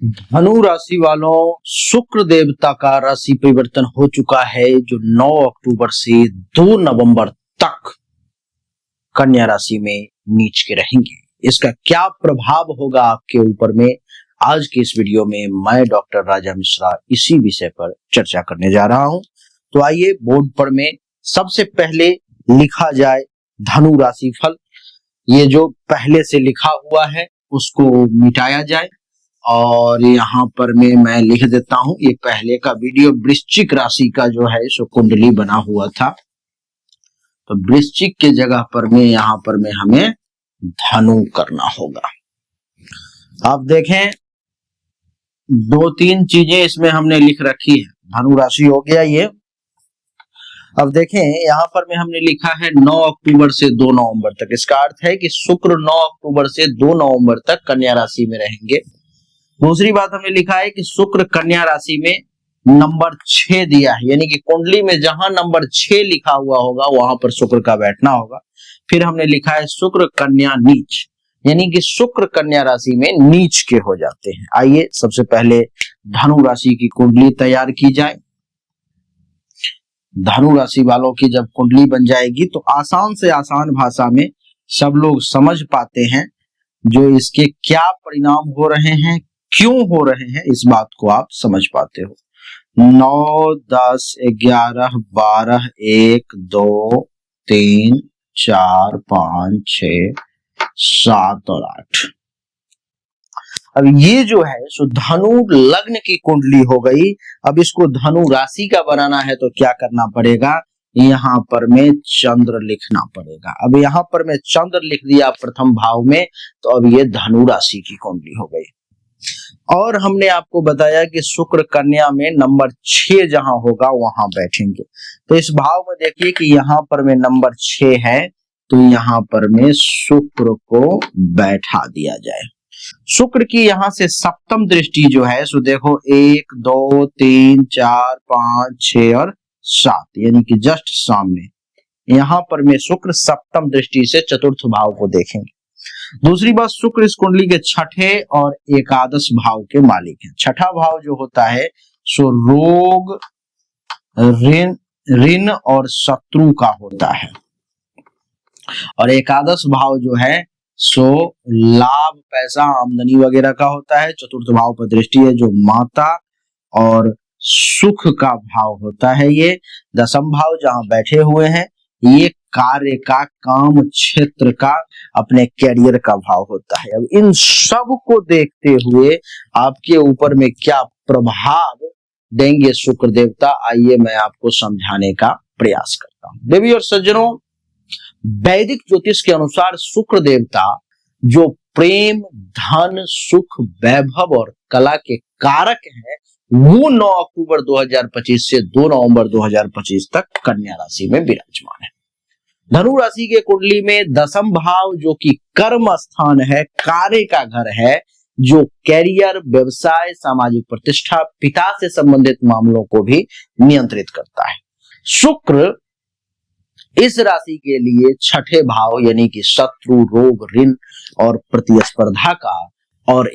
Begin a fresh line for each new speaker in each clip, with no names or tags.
धनु राशि वालों, शुक्र देवता का राशि परिवर्तन हो चुका है जो 9 अक्टूबर से 2 नवंबर तक कन्या राशि में नीच के रहेंगे। इसका क्या प्रभाव होगा आपके ऊपर में, आज के इस वीडियो में मैं डॉक्टर राजा मिश्रा इसी विषय पर चर्चा करने जा रहा हूं। तो आइए बोर्ड पर में सबसे पहले लिखा जाए धनु राशि फल। ये जो पहले से लिखा हुआ है उसको मिटाया जाए और यहाँ पर मैं लिख देता हूं। ये पहले का वीडियो वृश्चिक राशि का जो है सो कुंडली बना हुआ था, तो वृश्चिक के जगह पर यहाँ पर हमें धनु करना होगा। आप देखें 2-3 चीजें इसमें हमने लिख रखी है। धनु राशि हो गया ये। अब देखें यहाँ पर हमने लिखा है 9 अक्टूबर से 2 नवंबर तक। इसका अर्थ है कि शुक्र 9 अक्टूबर से 2 नवंबर तक कन्या राशि में रहेंगे। दूसरी बात हमने लिखा है कि शुक्र कन्या राशि में नंबर 6 दिया है, यानी कि कुंडली में जहां नंबर 6 लिखा हुआ होगा वहां पर शुक्र का बैठना होगा। फिर हमने लिखा है शुक्र कन्या नीच, यानी कि शुक्र कन्या राशि में नीच के हो जाते हैं। आइए सबसे पहले धनु राशि की कुंडली तैयार की जाए। धनु राशि वालों की जब कुंडली बन जाएगी तो आसान से आसान भाषा में सब लोग समझ पाते हैं जो इसके क्या परिणाम हो रहे हैं, क्यों हो रहे हैं, इस बात को आप समझ पाते हो। 9, 10, 11, 12, 1, 2, 3, 4, 5, 6, 7 और 8। अब ये जो है सो धनु लग्न की कुंडली हो गई। अब इसको धनु राशि का बनाना है तो क्या करना पड़ेगा, यहाँ पर चंद्र लिखना पड़ेगा। अब यहाँ पर चंद्र लिख दिया प्रथम भाव में, तो अब ये धनु राशि की कुंडली हो गई। और हमने आपको बताया कि शुक्र कन्या में नंबर 6 जहां होगा वहां बैठेंगे। तो इस भाव में देखिए कि यहाँ पर नंबर 6 है, तो यहाँ पर शुक्र को बैठा दिया जाए। शुक्र की यहाँ से सप्तम दृष्टि जो है सो देखो 1, 2, 3, 4, 5, 6 और 7, यानी कि जस्ट सामने यहाँ पर शुक्र सप्तम दृष्टि से चतुर्थ भाव को देखेंगे। दूसरी बात, शुक्र इस कुंडली के छठे और एकादश भाव के मालिक हैं। छठा भाव जो होता है सो रोग, ऋण और शत्रु का होता है, और एकादश भाव जो है सो लाभ, पैसा, आमदनी वगैरह का होता है। चतुर्थ भाव पर दृष्टि है जो माता और सुख का भाव होता है। ये दसम भाव जहां बैठे हुए हैं ये कार्य का, काम क्षेत्र का, अपने कैरियर का भाव होता है। अब इन सब को देखते हुए आपके ऊपर में क्या प्रभाव देंगे शुक्र देवता, आइए मैं आपको समझाने का प्रयास करता हूं। देवी और सज्जनों, वैदिक ज्योतिष के अनुसार शुक्र देवता जो प्रेम, धन, सुख, वैभव और कला के कारक हैं, वो 9 अक्टूबर 2025 से 2 नवंबर 2025 तक कन्या राशि में विराजमान है। धनु राशि के कुंडली में दसम भाव जो कि कर्म स्थान है, कार्य का घर है, जो कैरियर, व्यवसाय, सामाजिक प्रतिष्ठा, पिता से संबंधित मामलों को भी नियंत्रित करता है। शुक्र इस राशि के लिए छठे भाव यानी कि शत्रु, रोग, ऋण और प्रतिस्पर्धा का, और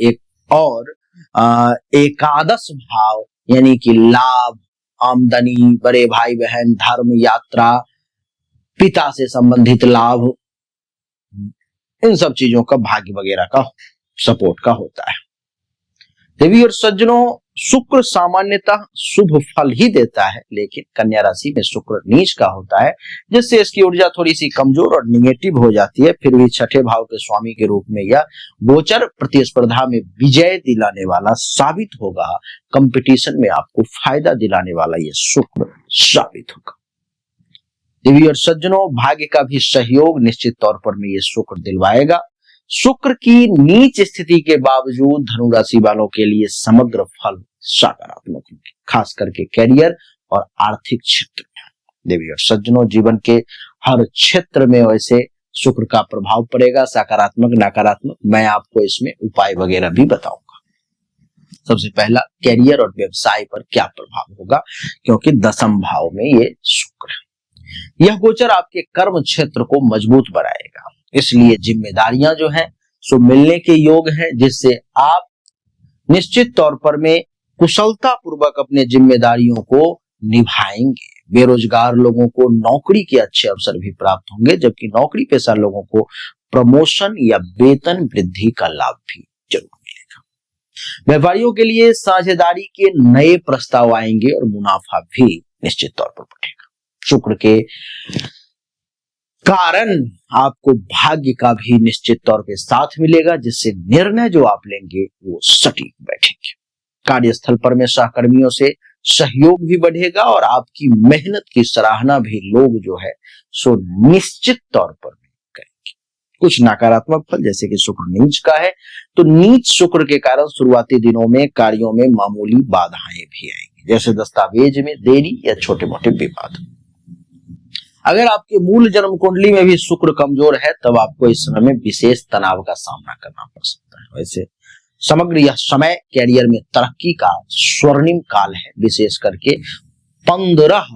एकादश भाव यानी कि लाभ, आमदनी, बड़े भाई बहन, धर्म, यात्रा, पिता से संबंधित लाभ, इन सब चीजों का, भाग्य वगैरह का सपोर्ट का होता है। देवी और सज्जनों, शुक्र सामान्यतः शुभ फल ही देता है, लेकिन कन्या राशि में शुक्र नीच का होता है, जिससे इसकी ऊर्जा थोड़ी सी कमजोर और निगेटिव हो जाती है। फिर भी छठे भाव के स्वामी के रूप में यह गोचर प्रतिस्पर्धा में विजय दिलाने वाला साबित होगा। कंपटीशन में आपको फायदा दिलाने वाला यह शुक्र साबित होगा। देवी और सज्जनों, भाग्य का भी सहयोग निश्चित तौर पर यह शुक्र दिलवाएगा। शुक्र की नीच स्थिति के बावजूद धनु राशि वालों के लिए समग्र फल सकारात्मक होंगे, खास करके कैरियर और आर्थिक क्षेत्र में। देवी और सज्जनों, जीवन के हर क्षेत्र में वैसे शुक्र का प्रभाव पड़ेगा, सकारात्मक, नकारात्मक। मैं आपको इसमें उपाय वगैरह भी बताऊंगा। सबसे पहला, कैरियर और व्यवसाय पर क्या प्रभाव होगा, क्योंकि दसम भाव में ये शुक्र है। यह गोचर आपके कर्म क्षेत्र को मजबूत बनाएगा, इसलिए जिम्मेदारियां जो हैं सो मिलने के योग हैं, जिससे आप निश्चित तौर पर में कुशलता पूर्वक अपने जिम्मेदारियों को निभाएंगे। बेरोजगार लोगों को नौकरी के अच्छे अवसर भी प्राप्त होंगे, जबकि नौकरी पेशा लोगों को प्रमोशन या वेतन वृद्धि का लाभ भी जरूर मिलेगा। व्यापारियों के लिए साझेदारी के नए प्रस्ताव आएंगे और मुनाफा भी निश्चित तौर पर बढ़ेगा। शुक्र के कारण आपको भाग्य का भी निश्चित तौर पे साथ मिलेगा, जिससे निर्णय जो आप लेंगे वो सटीक बैठेंगे। कार्यस्थल पर में सहकर्मियों से सहयोग भी बढ़ेगा और आपकी मेहनत की सराहना भी लोग जो है सो निश्चित तौर पर करेंगे। कुछ नकारात्मक फल, जैसे कि शुक्र नीच का है, तो नीच शुक्र के कारण शुरुआती दिनों में कार्यों में मामूली बाधाएं भी आएंगी, जैसे दस्तावेज में देरी या छोटे मोटे विवाद। अगर आपके मूल जन्म कुंडली में भी शुक्र कमजोर है, तब आपको इस समय में विशेष तनाव का सामना करना पड़ सकता है। वैसे समग्र यह समय कैरियर में तरक्की का स्वर्णिम काल है। विशेष करके 15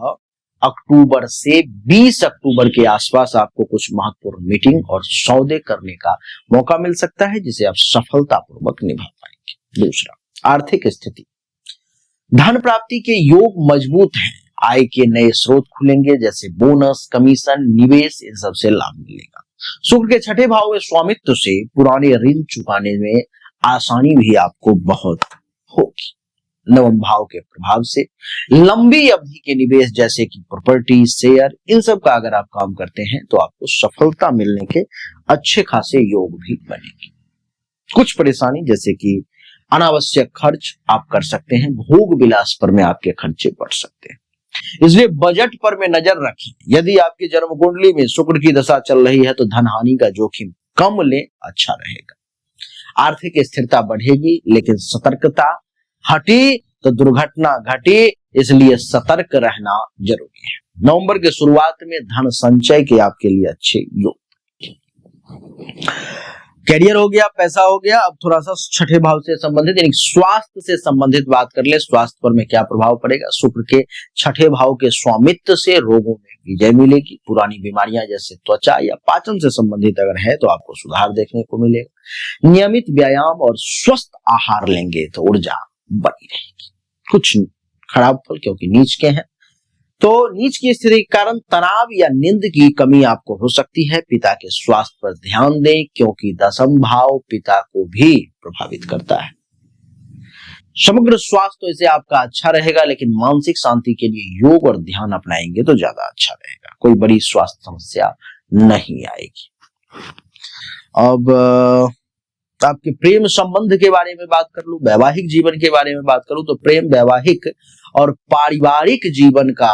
अक्टूबर से 20 अक्टूबर के आसपास आपको कुछ महत्वपूर्ण मीटिंग और सौदे करने का मौका मिल सकता है, जिसे आप सफलतापूर्वक निभा पाएंगे। दूसरा, आर्थिक स्थिति। धन प्राप्ति के योग मजबूत हैं। आय के नए स्रोत खुलेंगे, जैसे बोनस, कमीशन, निवेश, इन सब से लाभ मिलेगा। शुक्र के छठे भाव में स्वामित्व से पुराने ऋण चुकाने में आसानी भी आपको बहुत होगी। नवम भाव के प्रभाव से लंबी अवधि के निवेश, जैसे कि प्रॉपर्टी, शेयर, इन सब का अगर आप काम करते हैं तो आपको सफलता मिलने के अच्छे खासे योग भी बनेंगे। कुछ परेशानी, जैसे कि अनावश्यक खर्च आप कर सकते हैं, भोग विलास पर में आपके खर्चे बढ़ सकते हैं, इसलिए बजट पर में नजर रखें। यदि आपकी जन्म कुंडली में शुक्र की दशा चल रही है तो धन हानि का जोखिम कम लें, अच्छा रहेगा। आर्थिक स्थिरता बढ़ेगी, लेकिन सतर्कता हटी तो दुर्घटना घटी, इसलिए सतर्क रहना जरूरी है। नवंबर के शुरुआत में धन संचय के आपके लिए अच्छे योग। कैरियर हो गया, पैसा हो गया, अब थोड़ा सा छठे भाव से संबंधित यानी स्वास्थ्य से संबंधित बात कर ले। स्वास्थ्य पर में क्या प्रभाव पड़ेगा? शुक्र के छठे भाव के स्वामित्व से रोगों में विजय मिलेगी। पुरानी बीमारियां जैसे त्वचा या पाचन से संबंधित अगर है तो आपको सुधार देखने को मिलेगा। नियमित व्यायाम और स्वस्थ आहार लेंगे तो ऊर्जा बनी रहेगी। कुछ खराब फल, क्योंकि नीच के हैं, तो नीच की स्थिति के कारण तनाव या नींद की कमी आपको हो सकती है। पिता के स्वास्थ्य पर ध्यान दें, क्योंकि दशम भाव पिता को भी प्रभावित करता है। समग्र स्वास्थ्य तो इसे आपका अच्छा रहेगा, लेकिन मानसिक शांति के लिए योग और ध्यान अपनाएंगे तो ज्यादा अच्छा रहेगा। कोई बड़ी स्वास्थ्य समस्या नहीं आएगी। अब आपके प्रेम संबंध के बारे में बात कर लूं, वैवाहिक जीवन के बारे में बात करूं, तो प्रेम, वैवाहिक और पारिवारिक जीवन का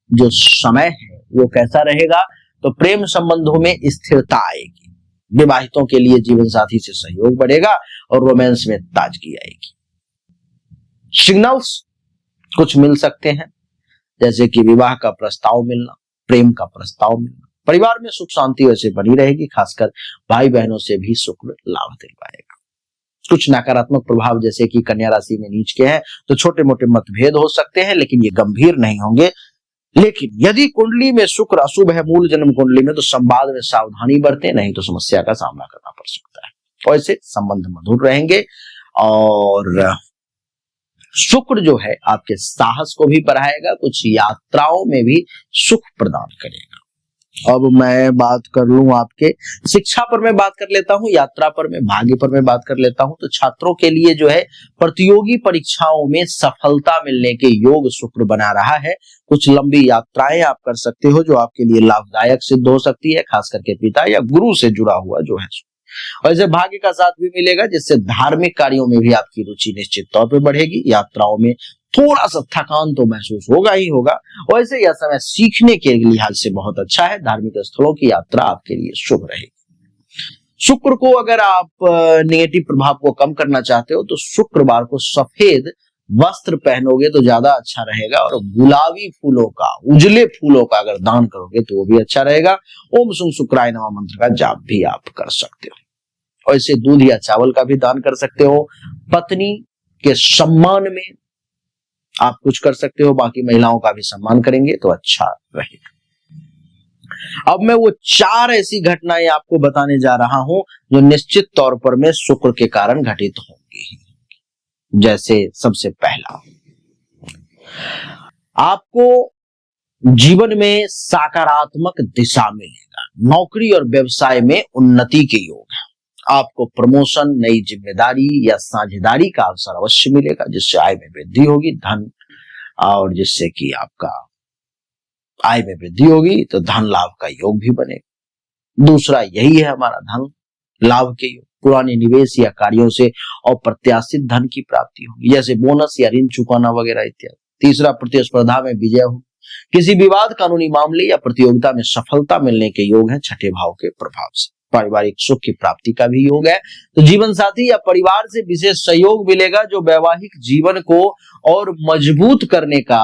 जो समय है वो कैसा रहेगा? तो प्रेम संबंधों में स्थिरता आएगी। विवाहितों के लिए जीवन साथी से सहयोग बढ़ेगा और रोमांस में ताजगी आएगी। सिग्नल्स कुछ मिल सकते हैं, जैसे कि विवाह का प्रस्ताव मिलना, प्रेम का प्रस्ताव मिलना। परिवार में सुख शांति वैसे बनी रहेगी, खासकर भाई बहनों से भी शुक्र लाभ दिलवाएगा। कुछ नकारात्मक प्रभाव, जैसे कि कन्या राशि में नीच के हैं तो छोटे मोटे मतभेद हो सकते हैं, लेकिन ये गंभीर नहीं होंगे। लेकिन यदि कुंडली में शुक्र अशुभ है, मूल जन्म कुंडली में, तो संवाद में सावधानी बरतें, नहीं तो समस्या का सामना करना पड़ सकता है। वैसे संबंध मधुर रहेंगे और शुक्र जो है आपके साहस को भी बढ़ाएगा, कुछ यात्राओं में भी सुख प्रदान करेगा। अब मैं बात कर लूं आपके शिक्षा पर मैं बात कर लेता हूं, यात्रा पर मैं, भाग्य पर मैं बात कर लेता हूं। तो छात्रों के लिए जो है प्रतियोगी परीक्षाओं में सफलता मिलने के योग शुक्र बना रहा है। कुछ लंबी यात्राएं आप कर सकते हो जो आपके लिए लाभदायक सिद्ध हो सकती है, खास करके पिता या गुरु से जुड़ा हुआ जो है। और इसे भाग्य का साथ भी मिलेगा, जिससे धार्मिक कार्यों में भी आपकी रुचि निश्चित तौर पर बढ़ेगी। यात्राओं में थोड़ा सा थकान तो महसूस होगा ही होगा। वैसे यह समय सीखने के लिहाज से बहुत अच्छा है। धार्मिक स्थलों की यात्रा आपके लिए शुभ रहेगी। शुक्र को अगर आप नेगेटिव प्रभाव को कम करना चाहते हो तो शुक्रवार को सफेद वस्त्र पहनोगे तो ज्यादा अच्छा रहेगा, और गुलाबी फूलों का, उजले फूलों का अगर दान करोगे तो वो भी अच्छा रहेगा। ओम शुं शुक्राय नमः मंत्र का जाप भी आप कर सकते हो। वैसे दूध या चावल का भी दान कर सकते हो। पत्नी के सम्मान में आप कुछ कर सकते हो, बाकी महिलाओं का भी सम्मान करेंगे तो अच्छा रहेगा। अब मैं वो 4 ऐसी घटनाएं आपको बताने जा रहा हूं जो निश्चित तौर पर में शुक्र के कारण घटित होंगी। जैसे सबसे पहला, आपको जीवन में सकारात्मक दिशा मिलेगा, नौकरी और व्यवसाय में उन्नति के योग है, आपको प्रमोशन, नई जिम्मेदारी या साझेदारी का अवसर अवश्य मिलेगा, जिससे आय में वृद्धि होगी, धन और जिससे कि आपका आय में वृद्धि होगी तो धन लाभ का योग भी बनेगा। दूसरा यही है हमारा धन लाभ के योग, पुराने निवेश या कार्यों से अप्रत्याशित धन की प्राप्ति होगी, जैसे बोनस या ऋण चुकाना वगैरह इत्यादि। तीसरा, प्रतिस्पर्धा में विजय हो, किसी विवाद, कानूनी मामले या प्रतियोगिता में सफलता मिलने के योग है छठे भाव के प्रभाव से। पारिवारिक सुख की प्राप्ति का भी योग है, तो जीवन साथी या परिवार से विशेष सहयोग मिलेगा जो वैवाहिक जीवन को और मजबूत करने का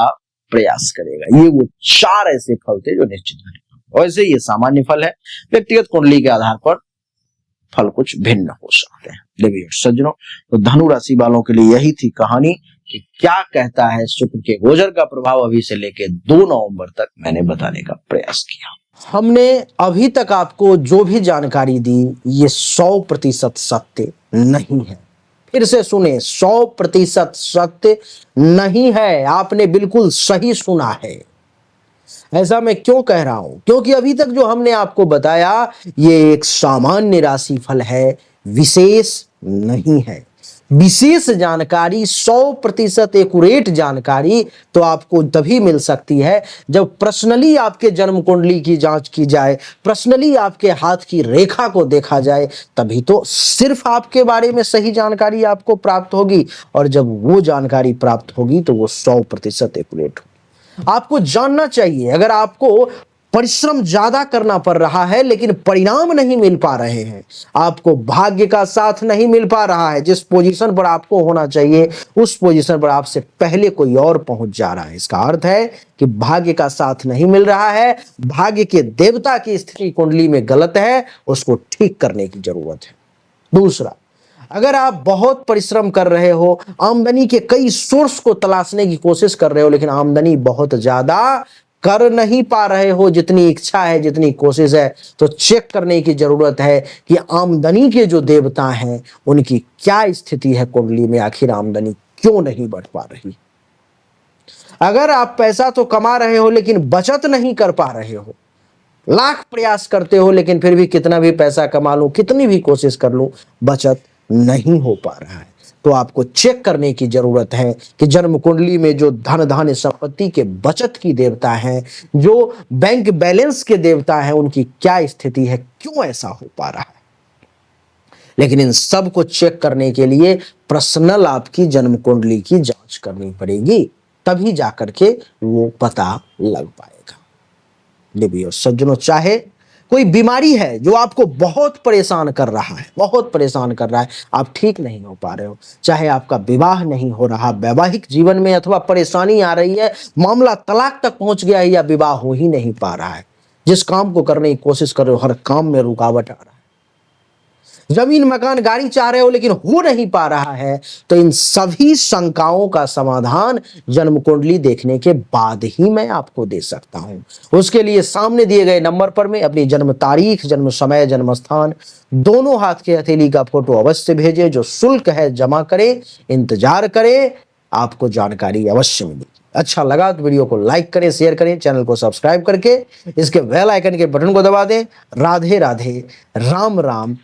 प्रयास करेगा। ये वो चार ऐसे फल थे जो निश्चित बने। वैसे ये सामान्य फल है, व्यक्तिगत कुंडली के आधार पर फल कुछ भिन्न हो सकते हैं। देखिए सज्जनों, तो धनु राशि वालों के लिए यही थी कहानी कि क्या कहता है शुक्र के गोचर का प्रभाव अभी से लेके 2 नवंबर तक मैंने बताने का प्रयास किया। हमने अभी तक आपको जो भी जानकारी दी ये 100% सत्य नहीं है। फिर से सुने, 100% सत्य नहीं है। आपने बिल्कुल सही सुना है। ऐसा मैं क्यों कह रहा हूं? क्योंकि अभी तक जो हमने आपको बताया ये एक सामान्य राशि फल है, विशेष नहीं है। विशेष जानकारी, 100% एक्यूरेट जानकारी तो आपको तभी मिल सकती है जब पर्सनली आपके जन्म कुंडली की जांच की जाए, पर्सनली आपके हाथ की रेखा को देखा जाए, तभी तो सिर्फ आपके बारे में सही जानकारी आपको प्राप्त होगी। और जब वो जानकारी प्राप्त होगी तो वो 100% एक्यूरेट होगी। आपको जानना चाहिए, अगर आपको परिश्रम ज्यादा करना पड़ रहा है लेकिन परिणाम नहीं मिल पा रहे हैं, आपको भाग्य का साथ नहीं मिल पा रहा है, जिस पोजीशन पर आपको होना चाहिए उस पोजीशन पर आपसे पहले कोई और पहुंच जा रहा है, इसका अर्थ है कि भाग्य का साथ नहीं मिल रहा है, भाग्य के देवता की स्थिति कुंडली में गलत है, उसको ठीक करने की जरूरत है। दूसरा, अगर आप बहुत परिश्रम कर रहे हो, आमदनी के कई सोर्स को तलाशने की कोशिश कर रहे हो, लेकिन आमदनी बहुत ज्यादा कर नहीं पा रहे हो जितनी इच्छा है, जितनी कोशिश है, तो चेक करने की जरूरत है कि आमदनी के जो देवता हैं उनकी क्या स्थिति है कुंडली में, आखिर आमदनी क्यों नहीं बढ़ पा रही। अगर आप पैसा तो कमा रहे हो लेकिन बचत नहीं कर पा रहे हो, लाख प्रयास करते हो लेकिन फिर भी कितना भी पैसा कमा लूं, कितनी भी कोशिश कर लूं, बचत नहीं हो पा रहा है, तो आपको चेक करने की जरूरत है कि जन्म कुंडली में जो धन धान्य संपत्ति के बचत की देवता हैं, जो बैंक बैलेंस के देवता हैं, उनकी क्या स्थिति है, क्यों ऐसा हो पा रहा है। लेकिन इन सब को चेक करने के लिए पर्सनल आपकी जन्म कुंडली की जांच करनी पड़ेगी, तभी जाकर के वो पता लग पाएगा। देवियों सज्जनों, चाहे कोई बीमारी है जो आपको बहुत परेशान कर रहा है, बहुत परेशान कर रहा है, आप ठीक नहीं हो पा रहे हो, चाहे आपका विवाह नहीं हो रहा, वैवाहिक जीवन में अथवा परेशानी आ रही है, मामला तलाक तक पहुंच गया है या विवाह हो ही नहीं पा रहा है, जिस काम को करने की कोशिश कर रहे हो हर काम में रुकावट आ रहा है, जमीन मकान गाड़ी चाह रहे हो लेकिन हो नहीं पा रहा है, तो इन सभी शंकाओं का समाधान जन्म कुंडली देखने के बाद ही मैं आपको दे सकता हूं। उसके लिए सामने दिए गए नंबर पर में अपनी जन्म तारीख, जन्म समय, जन्म स्थान दोनों हाथ के हथेली का फोटो अवश्य भेजें। जो शुल्क है जमा करें, इंतजार करें, आपको जानकारी अवश्य मिलेगी। अच्छा लगा तो वीडियो को लाइक करें, शेयर करें, चैनल को सब्सक्राइब करके इसके बेल आइकन के बटन को दबा दें। राधे राधे, राम राम,